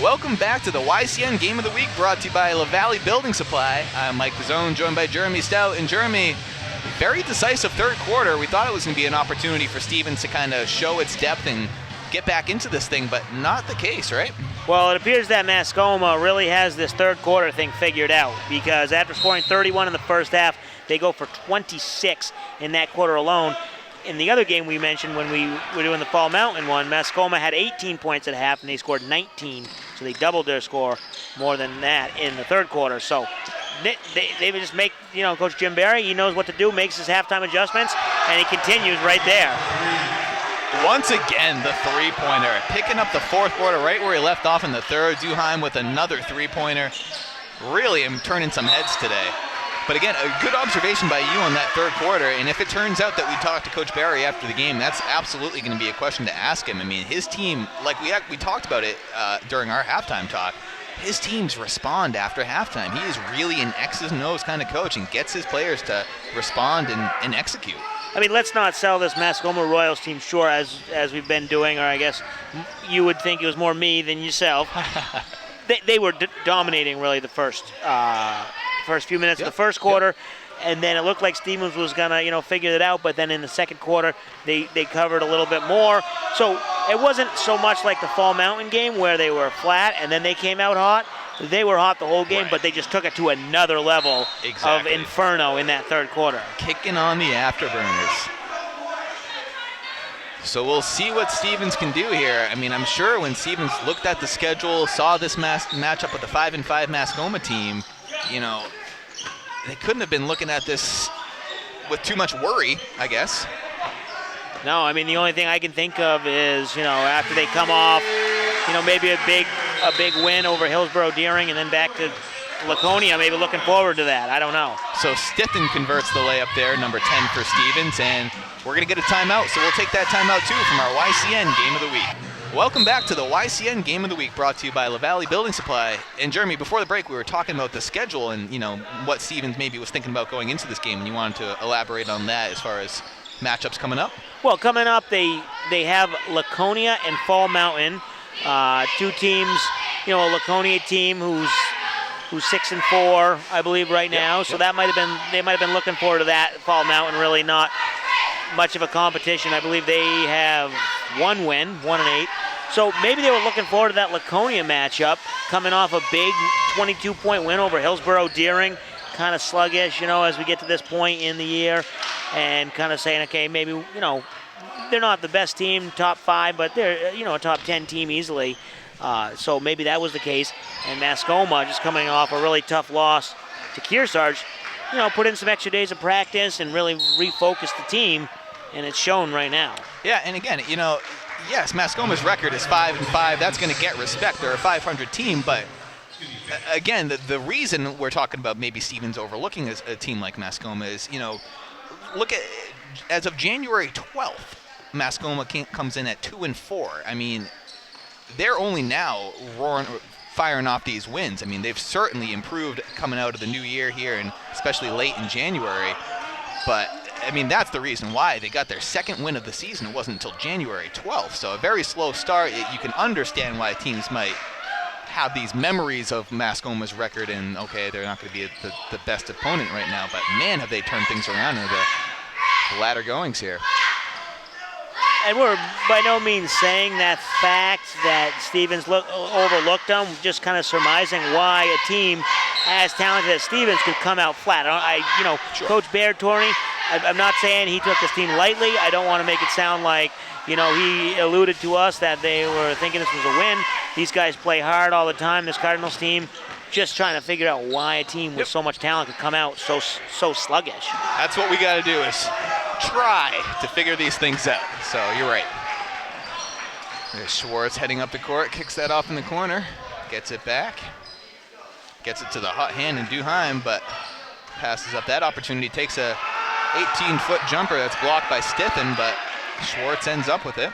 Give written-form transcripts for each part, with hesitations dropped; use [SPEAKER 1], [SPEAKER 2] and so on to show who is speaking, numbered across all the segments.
[SPEAKER 1] Welcome back to the YCN Game of the Week, brought to you by La Valley Building Supply. I'm Mike Pizzone, joined by Jeremy Stout. And Jeremy, very decisive third quarter. We thought it was going to be an opportunity for Stevens to kind of show its depth and get back into this thing, but not the case, right?
[SPEAKER 2] Well, it appears that Mascoma really has this third quarter thing figured out, because after scoring 31 in the first half, they go for 26 in that quarter alone. In the other game we mentioned when we were doing the Fall Mountain one, Mascoma had 18 points at half and they scored 19, so they doubled their score more than that in the third quarter. So they would just make, Coach Jim Barry, he knows what to do, makes his halftime adjustments, and he continues right there.
[SPEAKER 1] Once again, the three-pointer, picking up the fourth quarter right where he left off in the third. Duheim with another three-pointer. Really am turning some heads today. But again, a good observation by you on that third quarter, and if it turns out that we talked to Coach Barry after the game, that's absolutely going to be a question to ask him. I mean, his team, like we talked about it during our halftime talk, his teams respond after halftime. He is really an X's and O's kind of coach and gets his players to respond and execute.
[SPEAKER 2] I mean, let's not sell this Mascoma Royals team short as we've been doing, or I guess you would think it was more me than yourself. They were dominating really the first few minutes of the first quarter, and then it looked like Stevens was gonna figure it out, but then in the second quarter they covered a little bit more. So it wasn't so much like the Fall Mountain game where they were flat and then they came out hot. They were hot the whole game, but they just took it to another level of inferno in that third quarter.
[SPEAKER 1] Kicking on the afterburners. So we'll see what Stevens can do here. I mean, I'm sure when Stevens looked at the schedule, saw this matchup with the 5-5 Mascoma team, they couldn't have been looking at this with too much worry, I guess.
[SPEAKER 2] No, I mean, the only thing I can think of is, after they come off, maybe a big win over Hillsborough Deering and then back to Laconia, maybe looking forward to that. I don't know. So
[SPEAKER 1] Stifton converts the layup there, number 10 for Stevens, and we're going to get a timeout, so we'll take that timeout too from our YCN Game of the Week. Welcome back to the YCN Game of the Week, brought to you by La Valley Building Supply. And Jeremy, before the break, we were talking about the schedule and, what Stevens maybe was thinking about going into this game, and you wanted to elaborate on that as far as matchups coming up?
[SPEAKER 2] Well, coming up, they have Laconia and Fall Mountain, two teams, a Laconia team who's 6-4, I believe, right now. So that they might have been looking forward to that. Fall Mountain really not much of a competition. I believe they have one win, 1-8. So maybe they were looking forward to that Laconia matchup, coming off a big 22-point win over Hillsborough Deering, kind of sluggish, as we get to this point in the year, and kind of saying, okay, maybe, they're not the best team, top 5, but they're, a top 10 team easily. So maybe that was the case. And Mascoma, just coming off a really tough loss to Kearsarge, put in some extra days of practice and really refocus the team, and it's shown right now.
[SPEAKER 1] Yeah, and again, yes, Mascoma's record is 5-5. That's going to get respect. They're a 500 team, but again, the reason we're talking about maybe Stevens overlooking a team like Mascoma is, look at, as of January 12th, Mascoma comes in at 2-4. I mean, they're only now firing off these wins. I mean, they've certainly improved coming out of the new year here, and especially late in January. But I mean, that's the reason why they got their second win of the season. It wasn't until January 12th, so a very slow start. You can understand why teams might have these memories of Mascoma's record, and okay, they're not going to be the best opponent right now, but man, have they turned things around in the latter goings here.
[SPEAKER 2] And we're by no means saying that fact that Stevens overlooked them, just kind of surmising why a team as talented as Stevens could come out flat. Sure. Coach Bertorni, I'm not saying he took this team lightly. I don't want to make it sound like, he alluded to us that they were thinking this was a win. These guys play hard all the time, this Cardinals team. Just trying to figure out why a team with so much talent could come out so sluggish.
[SPEAKER 1] That's what we got to do, is try to figure these things out. So you're right. There's Schwartz heading up the court, kicks that off in the corner, gets it back, gets it to the hot hand in Duheim, but passes up that opportunity, takes a 18-foot jumper that's blocked by Stithen, but Schwartz ends up with it.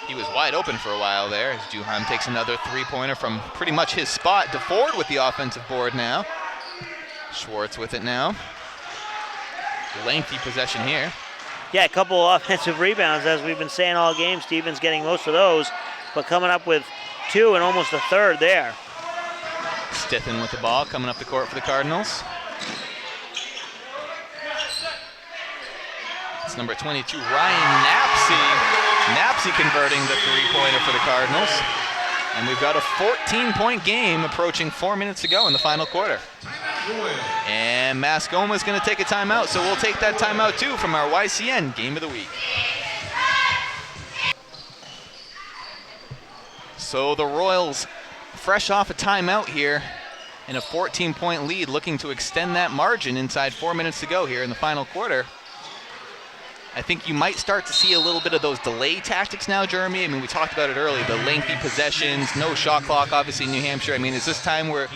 [SPEAKER 1] He was wide open for a while there as Duheim takes another three-pointer from pretty much his spot. DeFord with the offensive board now. Schwartz with it now. Lengthy possession here.
[SPEAKER 2] Yeah, a couple offensive rebounds, as we've been saying all game. Stevens getting most of those, but coming up with 2 and almost a third there.
[SPEAKER 1] Stithen with the ball coming up the court for the Cardinals. It's number 22, Ryan Knapsey. Knapsey converting the three-pointer for the Cardinals. And we've got a 14-point game approaching 4 minutes to go in the final quarter. And Mascoma is going to take a timeout, so we'll take that timeout too from our YCN Game of the Week. So the Royals, fresh off a timeout here, in a 14-point lead, looking to extend that margin inside 4 minutes to go here in the final quarter. I think you might start to see a little bit of those delay tactics now, Jeremy. I mean, we talked about it earlier, the lengthy possessions, no shot clock, obviously, in New Hampshire. I mean, is this time where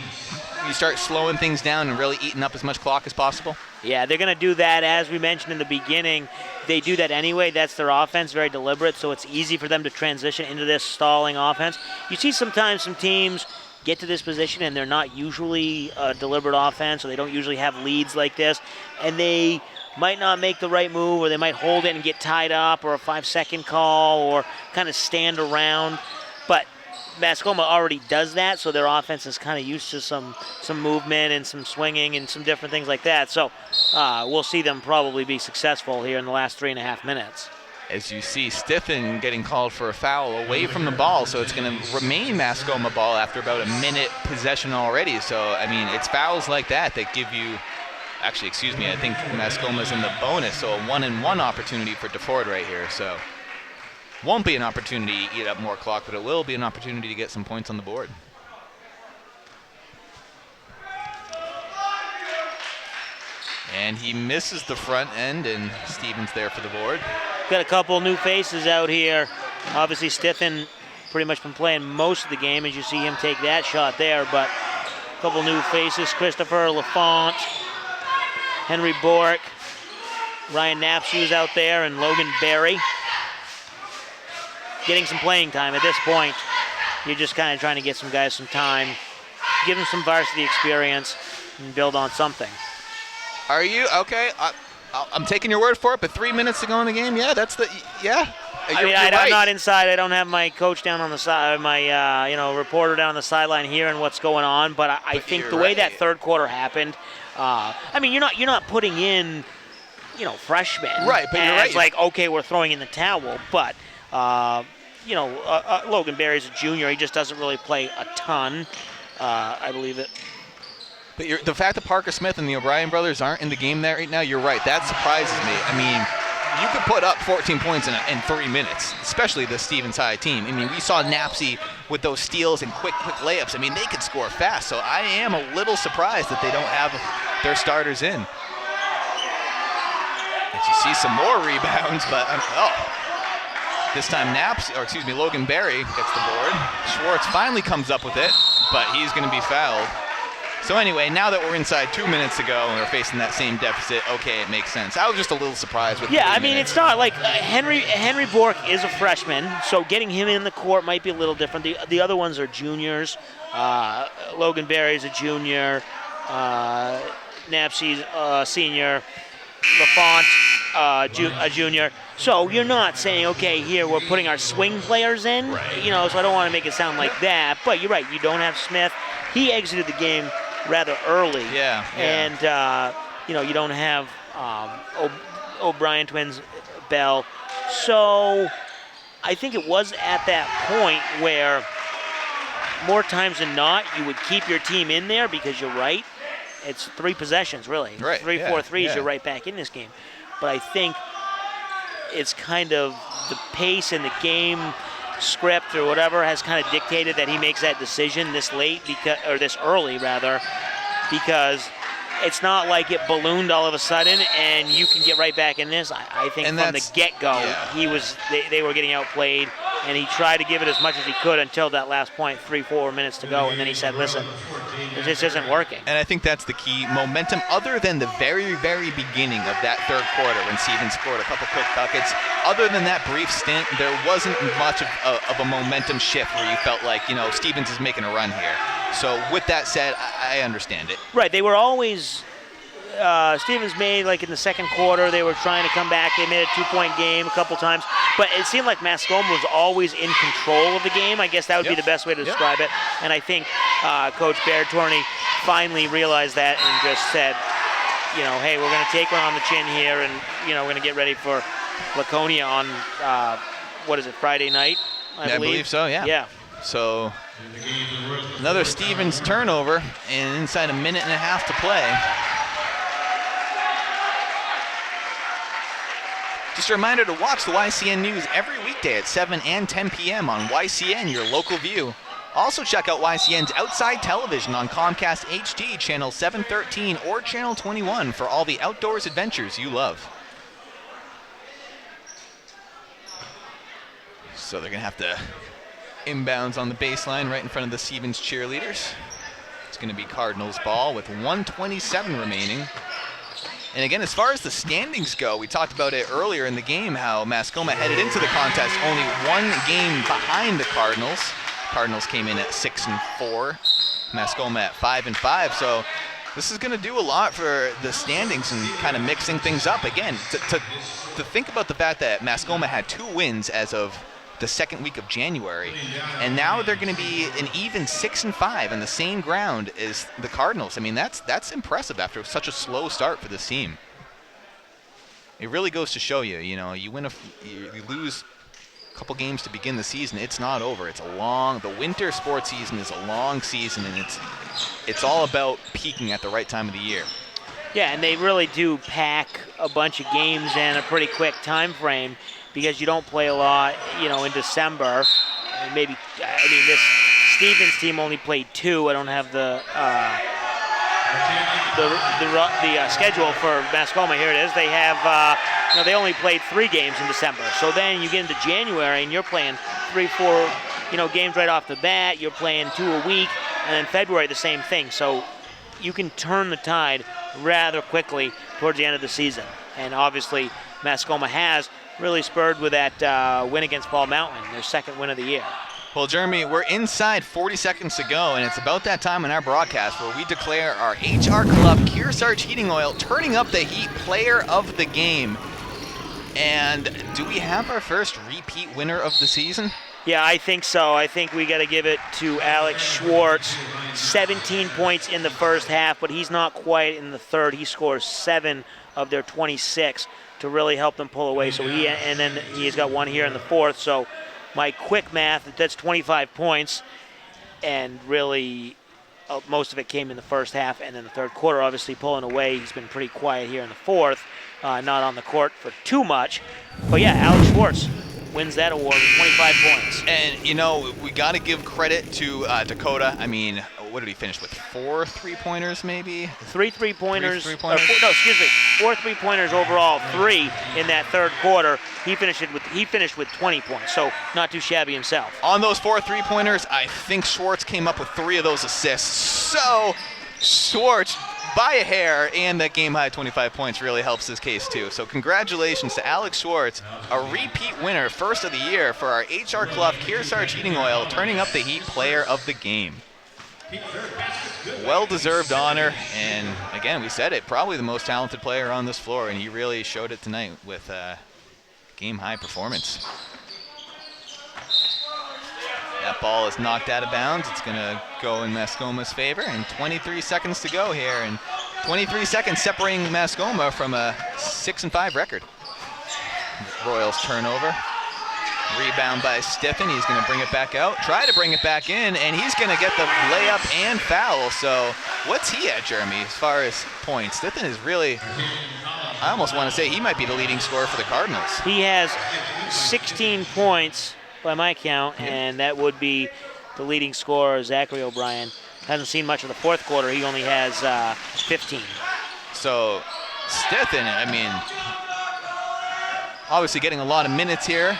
[SPEAKER 1] you start slowing things down and really eating up as much clock as possible?
[SPEAKER 2] Yeah, they're going to do that. As we mentioned in the beginning, they do that anyway. That's their offense, very deliberate, so it's easy for them to transition into this stalling offense. You see sometimes some teams get to this position and they're not usually a deliberate offense, so they don't usually have leads like this, and they might not make the right move, or they might hold it and get tied up, or a 5-second call, or kind of stand around. But Mascoma already does that, so their offense is kind of used to some movement and some swinging and some different things like that. So we'll see them probably be successful here in the last 3.5 minutes.
[SPEAKER 1] As you see, Stithen getting called for a foul away from the ball, so it's going to remain Mascoma ball after about a minute possession already. So, I mean, it's fouls like that that give you, actually, excuse me, I think Mascoma's in the bonus, so a 1-and-1 opportunity for DeFord right here. So, won't be an opportunity to eat up more clock, but it will be an opportunity to get some points on the board. And he misses the front end, and Stevens there for the board.
[SPEAKER 2] Got a couple new faces out here. Obviously, Stithen pretty much been playing most of the game, as you see him take that shot there, but a couple new faces. Christopher Lafont, Henry Bork, Ryan Knapsey was out there, and Logan Berry. Getting some playing time at this point. You're just kind of trying to get some guys some time, give them some varsity experience, and build on something.
[SPEAKER 1] Are you? Okay. I'm taking your word for it, but 3 minutes to go in the game? Yeah, that's the, yeah.
[SPEAKER 2] I mean, I'm not inside. I don't have my coach down on the side, my reporter down on the sideline hearing what's going on. But I think the way that third quarter happened, I mean, you're not putting in, freshmen.
[SPEAKER 1] Right, but you're right.
[SPEAKER 2] It's like, okay, we're throwing in the towel. But, Logan Berry's a junior. He just doesn't really play a ton, I believe it.
[SPEAKER 1] But the fact that Parker Smith and the O'Brien brothers aren't in the game there right now, you're right. That surprises me. I mean, you could put up 14 points in 3 minutes, especially the Stevens High team. I mean, we saw Knapsey with those steals and quick layups. I mean, they could score fast. So I am a little surprised that they don't have their starters in. As you see some more rebounds, but this time Logan Berry gets the board. Schwartz finally comes up with it, but he's going to be fouled. So anyway, now that we're inside 2 minutes to go and we're facing that same deficit, okay, it makes sense. I was just a little surprised with.
[SPEAKER 2] Yeah, I mean, it's not like Henry Bork is a freshman, so getting him in the court might be a little different. The other ones are juniors. Logan Berry's a junior. Knapsey's a senior. Lafont, a junior. So you're not saying, okay, here we're putting our swing players in,
[SPEAKER 1] right.
[SPEAKER 2] So I don't want to make it sound like that. But you're right, you don't have Smith. He exited the game rather early.
[SPEAKER 1] Yeah.
[SPEAKER 2] And, you don't have O'Brien twins, Bell. So I think it was at that point where more times than not you would keep your team in there because you're right. It's 3 possessions, really.
[SPEAKER 1] Right.
[SPEAKER 2] 4 threes, you're right back in this game. But I think it's kind of the pace and the game script or whatever has kind of dictated that he makes that decision this early, because it's not like it ballooned all of a sudden and you can get right back in this. I think from the get-go, they were getting outplayed, and he tried to give it as much as he could until that last point, 3-4 minutes to go, and then he said, listen, this isn't working.
[SPEAKER 1] And I think that's the key. Momentum, other than the very, very beginning of that third quarter when Stevens scored a couple quick buckets, other than that brief stint, there wasn't much of a momentum shift where you felt like, Stevens is making a run here. So with that said, I understand it.
[SPEAKER 2] Right, they were always Stevens made, like in the second quarter, they were trying to come back. They made a 2-point game a couple times. But it seemed like Mascoma was always in control of the game. I guess that would be the best way to describe it. And I think Coach Bertorni finally realized that and just said, hey, we're going to take one on the chin here, and, we're going to get ready for Laconia on, Friday night, I believe.
[SPEAKER 1] So, yeah.
[SPEAKER 2] Yeah.
[SPEAKER 1] So another Stevens turnover, and inside a minute and a half to play. Just a reminder to watch the YCN News every weekday at 7 and 10 p.m. on YCN, your local view. Also check out YCN's Outside Television on Comcast HD, Channel 713 or Channel 21 for all the outdoors adventures you love. So they're going to have to inbounds on the baseline right in front of the Stevens cheerleaders. It's going to be Cardinals ball with 1:27 remaining. And again, as far as the standings go, we talked about it earlier in the game, how Mascoma headed into the contest only one game behind the Cardinals. Cardinals came in at 6-4, Mascoma at 5-5. So this is going to do a lot for the standings and kind of mixing things up. Again, to think about the fact that Mascoma had 2 wins as of the second week of January, and now they're going to be an even 6-5 on the same ground as the Cardinals. I mean, that's impressive after such a slow start for this team. It really goes to show you, you lose a couple games to begin the season. It's not over. The winter sports season is a long season, and it's all about peaking at the right time of the year.
[SPEAKER 2] Yeah, and they really do pack a bunch of games in a pretty quick time frame, because you don't play a lot, in December. This Stevens team only played 2. I don't have the schedule for Mascoma. Here it is. They have, they only played 3 games in December. So then you get into January and you're playing 3-4, games right off the bat. You're playing 2 a week, and then February the same thing. So you can turn the tide rather quickly towards the end of the season. And obviously Mascoma has really spurred with that win against Ball Mountain, their second win of the year.
[SPEAKER 1] Well, Jeremy, we're inside 40 seconds to go, and it's about that time in our broadcast where we declare our HR Club Kearsarge Heating Oil Turning Up the Heat Player of the Game. And do we have our first repeat winner of the season?
[SPEAKER 2] Yeah, I think so. I think we got to give it to Alex Schwartz. 17 points in the first half, but he's not quite in the third. He scores 7 of their 26 to really help them pull away. So then he's got 1 here in the fourth. So my quick math, that's 25 points, and really most of it came in the first half, and then the third quarter, obviously pulling away. He's been pretty quiet here in the fourth, not on the court for too much. But yeah, Alex Schwartz wins that award with 25 points.
[SPEAKER 1] And, we got to give credit to Dakota. I mean, what did he finish with? 4 3-pointers, maybe?
[SPEAKER 2] 3 3-pointers.
[SPEAKER 1] 3 3-pointers?
[SPEAKER 2] 4 3-pointers overall, 3 in that third quarter. He finished with 20 points, so not too shabby himself.
[SPEAKER 1] On those 4 3-pointers, I think Schwartz came up with 3 of those assists. So Schwartz, by a hair, and that game-high 25 points really helps his case too. So congratulations to Alex Schwartz, a repeat winner, first of the year for our HR Club Kearsarge Heating Oil Turning Up the Heat Player of the Game. Well-deserved honor, and again, we said it, probably the most talented player on this floor, and he really showed it tonight with game-high performance. That ball is knocked out of bounds. It's going to go in Mascoma's favor, and 23 seconds to go here, and 23 seconds separating Mascoma from a 6-5 record. Royals turnover. Rebound by Stiffen. He's going to bring it back out. Try to bring it back in, and he's going to get the layup and foul. So what's he at, Jeremy, as far as points? Stiffen is really, I almost want to say he might be the leading scorer for the Cardinals.
[SPEAKER 2] He has 16 points by my count, and that would be the leading scorer, Zachary O'Brien. Hasn't seen much of the fourth quarter. He only has 15.
[SPEAKER 1] So Stiffen, I mean, obviously getting a lot of minutes here,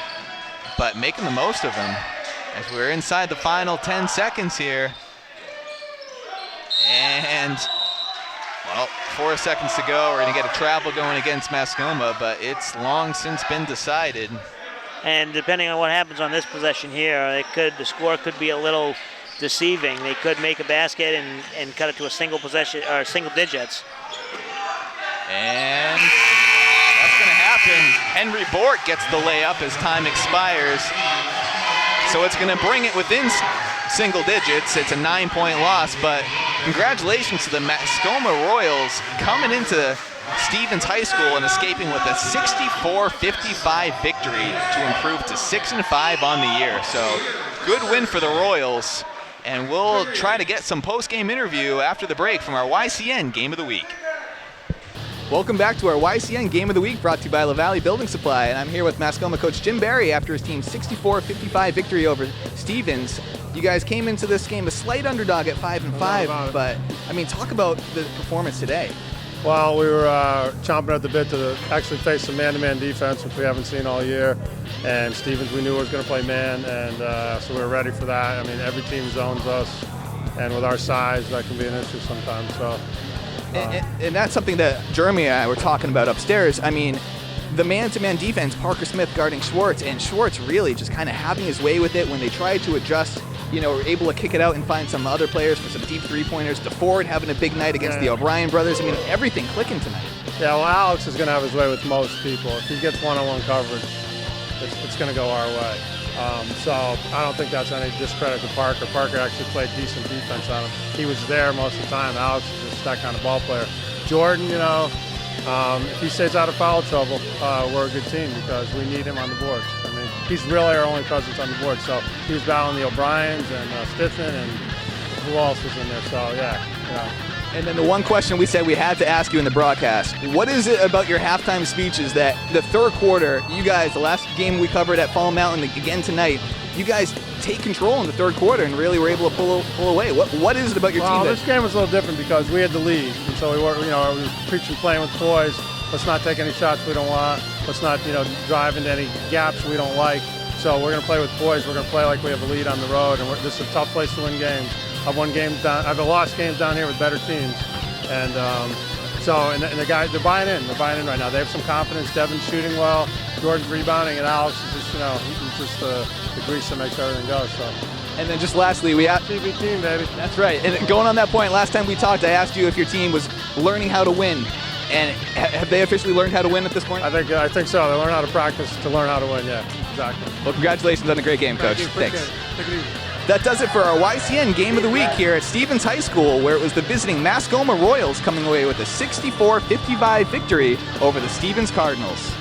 [SPEAKER 1] but making the most of them as we're inside the final 10 seconds here. And, well, 4 seconds to go. We're going to get a travel going against Mascoma, but it's long since been decided.
[SPEAKER 2] And depending on what happens on this possession here, the score could be a little deceiving. They could make a basket and cut it to a single possession or single digits.
[SPEAKER 1] And that's going to happen. Henry Bort gets the layup as time expires. So it's going to bring it within single digits. It's a 9-point loss, but congratulations to the Mascoma Royals coming into Stevens High School and escaping with a 64-55 victory to improve to 6-5 on the year. So good win for the Royals, and we'll try to get some post-game interview after the break from our YCN Game of the Week. Welcome back to our YCN Game of the Week, brought to you by LaValle Building Supply, and I'm here with Mascoma coach Jim Barry after his team's 64-55 victory over Stevens. You guys came into this game a slight underdog at 5-5, but I mean, talk about the performance today.
[SPEAKER 3] Well, we were chomping at the bit to actually face some man-to-man defense, which we haven't seen all year. And Stevens, we knew was going to play man, and so we were ready for that. I mean, every team zones us, and with our size, that can be an issue sometimes. So,
[SPEAKER 1] and that's something that Jeremy and I were talking about upstairs. I mean, the man-to-man defense, Parker Smith guarding Schwartz, and Schwartz really just kind of having his way with it when they tried to adjust. You know, were able to kick it out and find some other players for some deep three-pointers. DeFord having a big night against the O'Brien brothers. I mean, everything clicking tonight.
[SPEAKER 3] Yeah, well, Alex is going to have his way with most people. If he gets one-on-one coverage, it's going to go our way. So I don't think that's any discredit to Parker. Parker actually played decent defense on him. He was there most of the time. Alex is just that kind of ball player. Jordan, you know, if he stays out of foul trouble, we're a good team because we need him on the boards. I mean, he's really our only presence on the board. So he was battling the O'Briens and Stiffen and who else was in there. So, yeah.
[SPEAKER 1] And then the one question we said we had to ask you in the broadcast, what is it about your halftime speeches that the third quarter, you guys, the last game we covered at Fall Mountain, again tonight, you guys take control in the third quarter and really were able to pull away? What is it about your team?
[SPEAKER 3] Well, this game was a little different because we had the lead, and so we were preaching playing with poise. Let's not take any shots we don't want. Let's not drive into any gaps we don't like. So we're going to play with poise. We're going to play like we have a lead on the road, and this is a tough place to win games. I've lost games down here with better teams, and the guys, they're buying in. They're buying in right now. They have some confidence. Devin's shooting well. Jordan's rebounding, and Alex is just he's just the grease that makes everything go. So.
[SPEAKER 1] And then just lastly, we have
[SPEAKER 3] TV team, baby.
[SPEAKER 1] That's right. And going on that point, last time we talked, I asked you if your team was learning how to win. And have they officially learned how to win at this point?
[SPEAKER 3] I think so. They learn how to practice to learn how to win. Yeah, exactly.
[SPEAKER 1] Well, congratulations on a great game, Coach. Thanks.
[SPEAKER 3] Take it easy.
[SPEAKER 1] That does it for our YCN Game of the Week here at Stevens High School, where it was the visiting Mascoma Royals coming away with a 64-55 victory over the Stevens Cardinals.